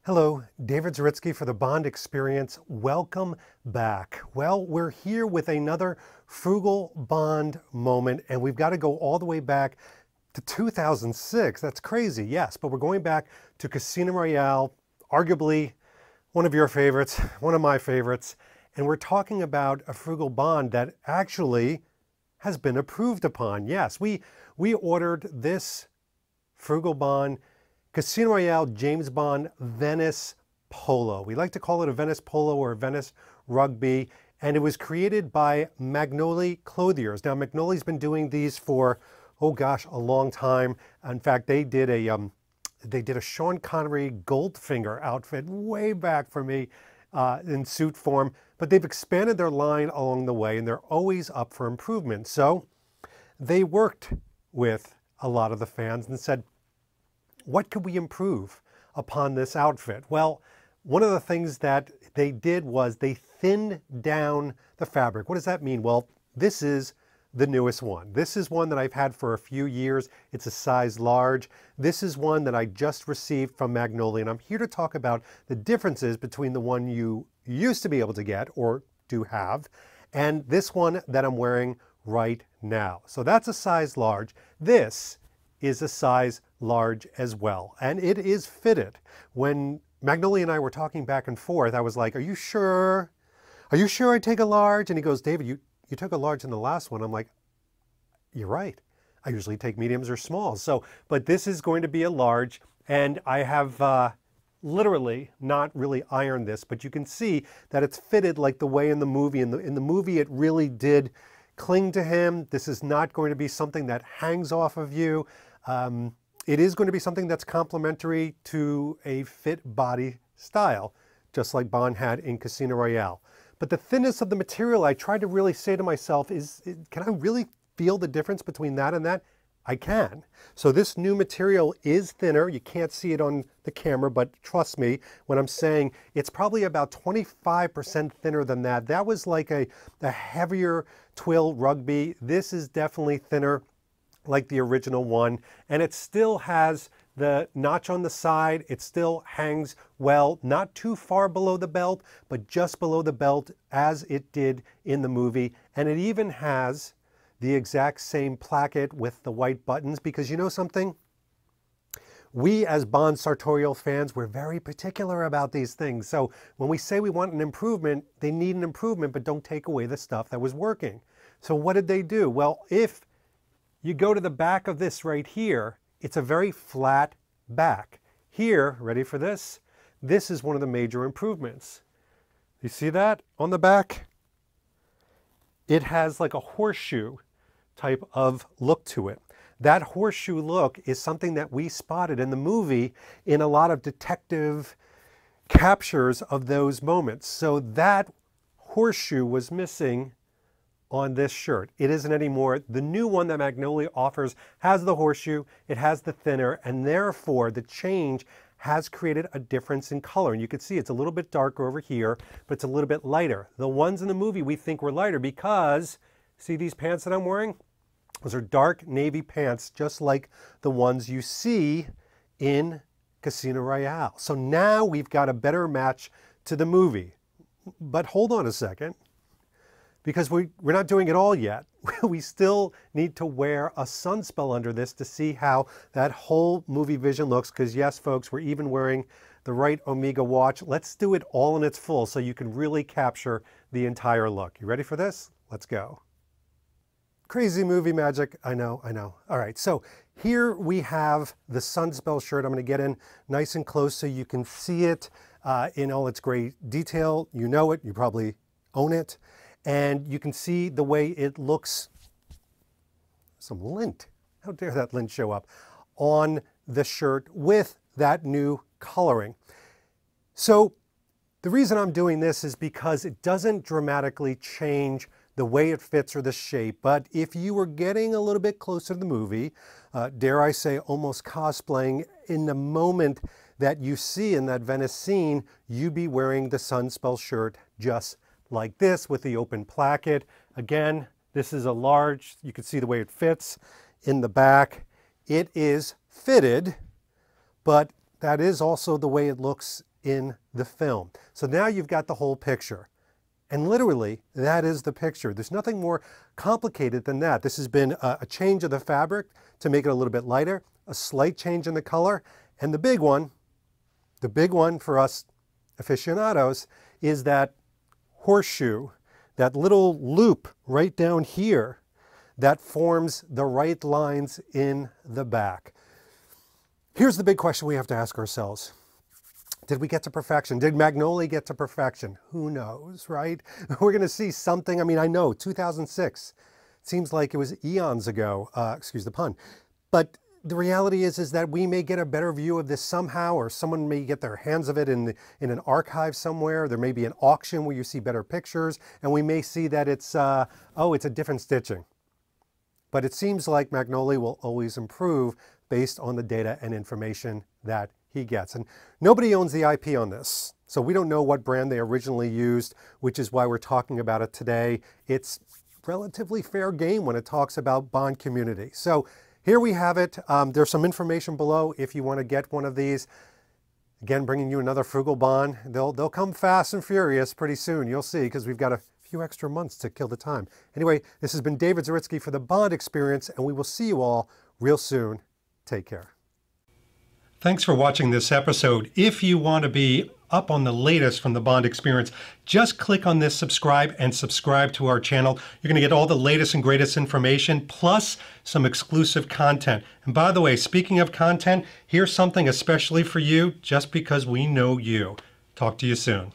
Hello, David Zaritsky for the Bond Experience. Welcome back. Well, we're here with another Frugal Bond moment, and we've got to go all the way back to 2006. That's crazy, yes, but we're going back to Casino Royale, arguably one of your favorites, one of my favorites, and we're talking about a Frugal Bond that actually has been approved upon. Yes, we ordered this Frugal Bond Casino Royale James Bond Venice Polo. We like to call it a Venice Polo or a Venice Rugby, and it was created by Magnoli Clothiers. Now, Magnoli's been doing these for, oh gosh, a long time. In fact, they did a Sean Connery Goldfinger outfit way back for me in suit form, but they've expanded their line along the way, and they're always up for improvement. So they worked with a lot of the fans and said, what could we improve upon this outfit? Well, one of the things that they did was they thinned down the fabric. What does that mean? Well, this is the newest one. This is one that I've had for a few years. It's a size large. This is one that I just received from Magnoli, and I'm here to talk about the differences between the one you used to be able to get or do have and this one that I'm wearing right now. So that's a size large. This is a size large as well, and it is fitted. When Magnoli and I were talking back and forth, I was like, are you sure? Are you sure I take a large? And he goes, David, you took a large in the last one. I'm like, you're right. I usually take mediums or smalls. So, but this is going to be a large, and I have literally not really ironed this, but you can see that it's fitted like the way in the movie. In the movie, it really did cling to him. This is not going to be something that hangs off of you. It is going to be something that's complementary to a fit body style, just like Bond had in Casino Royale. But the thinness of the material, I tried to really say to myself, can I really feel the difference between that and that? I can. So this new material is thinner. You can't see it on the camera, but trust me when I'm saying it's probably about 25% thinner than that. That was like a heavier twill rugby. This is definitely thinner, like the original one, and it still has the notch on the side. It still hangs well, not too far below the belt, but just below the belt as it did in the movie. And it even has the exact same placket with the white buttons, because you know something? We as Bond sartorial fans, we're very particular about these things. So when we say we want an improvement, they need an improvement, but don't take away the stuff that was working. So what did they do? Well, if you go to the back of this right here, it's a very flat back. Here, ready for this? This is one of the major improvements. You see that on the back? It has like a horseshoe type of look to it. That horseshoe look is something that we spotted in the movie in a lot of detective captures of those moments. So that horseshoe was missing on this shirt. It isn't anymore. The new one that Magnoli offers has the horseshoe, it has the thinner, and therefore the change has created a difference in color. And you can see it's a little bit darker over here, but it's a little bit lighter. The ones in the movie we think were lighter because, see these pants that I'm wearing? Those are dark navy pants, just like the ones you see in Casino Royale. So now we've got a better match to the movie. But hold on a second, because we're not doing it all yet. We still need to wear a sunspell under this to see how that whole movie vision looks, because yes, folks, we're even wearing the right Omega watch. Let's do it all in its full so you can really capture the entire look. You ready for this? Let's go. Crazy movie magic, I know, I know. All right, so here we have the sunspell shirt. I'm gonna get in nice and close so you can see it in all its great detail. You know it, you probably own it. And you can see the way it looks, some lint, how dare that lint show up, on the shirt with that new coloring. So the reason I'm doing this is because it doesn't dramatically change the way it fits or the shape, but if you were getting a little bit closer to the movie, dare I say almost cosplaying, in the moment that you see in that Venice scene, you'd be wearing the sunspell shirt just like this with the open placket. Again, this is a large. You can see the way it fits in the back. It is fitted, but that is also the way it looks in the film. So now you've got the whole picture. And literally, that is the picture. There's nothing more complicated than that. This has been a change of the fabric to make it a little bit lighter, a slight change in the color, and the big one for us aficionados is that horseshoe, that little loop right down here that forms the right lines in the back. Here's the big question we have to ask ourselves. Did we get to perfection? Did Magnoli get to perfection? Who knows, right? We're going to see something. I mean, I know 2006 seems like it was eons ago, excuse the pun, but the reality is that we may get a better view of this somehow, or someone may get their hands of it in an archive somewhere. There may be an auction where you see better pictures, and we may see that it's, oh, it's a different stitching. But it seems like Magnoli will always improve based on the data and information that he gets. And nobody owns the IP on this, so we don't know what brand they originally used, which is why we're talking about it today. It's relatively fair game when it talks about bond community. So here we have it. There's some information below if you want to get one of these. Again, bringing you another Frugal bond. They'll come fast and furious pretty soon. You'll see, because we've got a few extra months to kill the time. Anyway, this has been David Zaritsky for the Bond Experience, and we will see you all real soon. Take care. Thanks for watching this episode. If you want to be up on the latest from the Bond Experience, just click on this subscribe and subscribe to our channel. You're going to get all the latest and greatest information, plus some exclusive content. And by the way, speaking of content, here's something especially for you, just because we know you. Talk to you soon.